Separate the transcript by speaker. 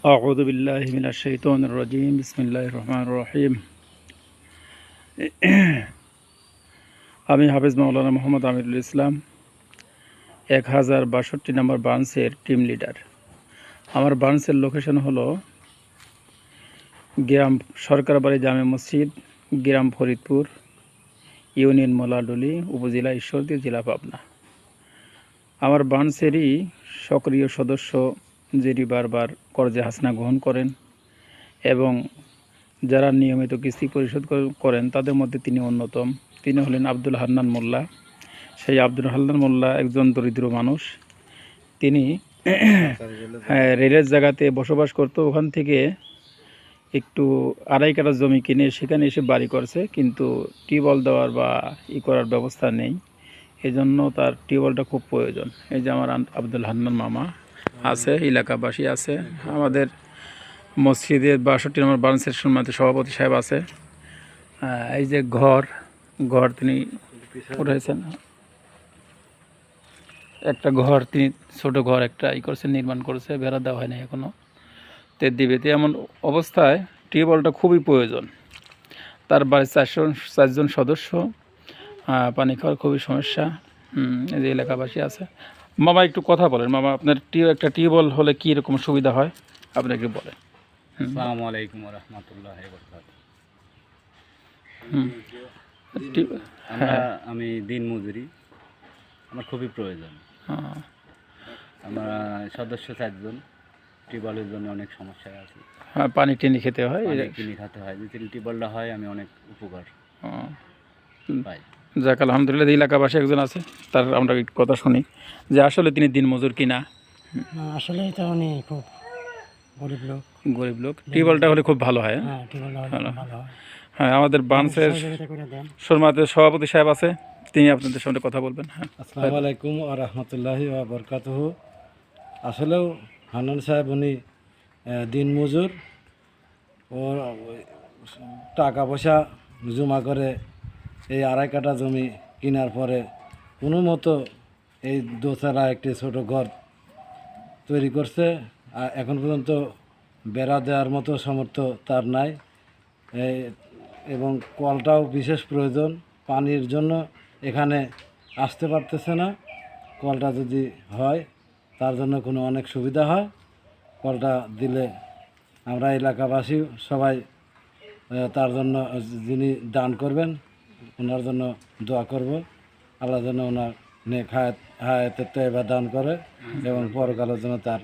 Speaker 1: أعوذ بالله من الشيطان الرجيم بسم الله الرحمن الرحيم আমি হাফেজ মাওলানা মোহাম্মদ আমিরুল ইসলাম 1062 নম্বর ব্রাঞ্চের টিম লিডার। আমার ব্রাঞ্চের লোকেশন হলো গ্রাম সরকারবাড়ি জামে মসজিদ, গ্রাম ফরিদপুর, ইউনিয়ন মোলাডুলি, উপজেলা ঈশ্বরদী, জেলা পাবনা। আমার ব্রাঞ্চেরই সক্রিয় সদস্য যিনি বারবার কর্জে হাসনা গ্রহণ করেন এবং যারা নিয়মিত কিস্তি পরিশোধ করেন তাদের মধ্যে তিনি অন্যতম। তিনি হলেন আব্দুল হান্নান মোল্লা। সেই আব্দুল হান্নান মোল্লা একজন দরিদ্র মানুষ। তিনি রেলের জায়গাতে বসবাস করতো, ওখান থেকে একটু 2.5 কাঠা জমি কিনে সেখানে এসে বাড়ি করছে, কিন্তু টিউবওয়েল দেওয়ার বা করার ব্যবস্থা নেই। এই জন্য তার টিউবওয়েলটা খুব প্রয়োজন। এই যে আমার আব্দুল হান্নান মামা আছে, এলাকাবাসী আছে, আমাদের মসজিদের 62 নম্বর ব্রাঞ্চের সম্মানিত সভাপতি সাহেব আছে। এই যে ঘর তিনি উঠেছেন, একটা ঘর তিনি ছোট ঘর একটা করছেন, নির্মাণ করেছে, বেড়া দেওয়া হয় না এখনও, তে দিবে। এমন অবস্থায় টিউবওয়েলটা খুবই প্রয়োজন। তার বাড়ির 4 জন সদস্য, পানি খাওয়ার খুবই সমস্যা। এই যে এলাকাবাসী আছে। মামা একটু কথা বলেন। মামা, আপনার একটা টিউবওয়েল হলে কী রকম সুবিধা হয় আপনি একটু বলেন।
Speaker 2: আসসালামু আলাইকুম ওয়া রাহমাতুল্লাহি ওয়া বারাকাতুহু। আমি দিন মজুরি, আমার খুবই প্রয়োজন। আমরা সদস্য 4 জন, টিউবওয়েলের জন্য অনেক সমস্যায় আছি।
Speaker 1: পানি টেনে খেতে হয়,
Speaker 2: কিনে খেতে হয়। যদি টিউবওয়েলটা হয় আমি অনেক উপকার পাই।
Speaker 1: যাক আলহামদুলিল্লাহ। এলাকাবাসী একজন আছে, তার আমরা কথা শুনি যে আসলে তিনি দিনমজুর কিনা।
Speaker 3: আসলে এটা উনি খুব
Speaker 1: গরিব লোক। টিউবওয়েলটা হলে খুব ভালো হয়। হ্যাঁ, আমাদের ব্রাঞ্চের সম্মানিত সভাপতি সাহেব আছে, তিনি আপনাদের সামনে কথা বলবেন। হ্যাঁ,
Speaker 4: আসসালামু আলাইকুম ওয়া রাহমাতুল্লাহি ওয়া বারাকাতুহু। আসলেও হান্নান সাহেব উনি দিনমজুর, ও টাকা পয়সা জমা করে এই 2.5 কাঠা জমি কেনার পরে কোনো মতো এই দোতলা একটি ছোট ঘর তৈরি করছে। এখন পর্যন্ত বেড়া দেওয়ার মতো সামর্থ্য তার নাই, এবং কলটাও বিশেষ প্রয়োজন। পানির জন্য এখানে আসতে পারতেছে না। কলটা যদি হয় তার জন্য কোনো অনেক সুবিধা হয়। কলটা দিলে আমরা এলাকাবাসী সবাই তার জন্য, যিনি দান করবেন ওনার জন্য দোয়া করব। আল্লাহ যেন ওনার নেক হায়াতের তৈবা দান করে এবং পরকালের জন্য তার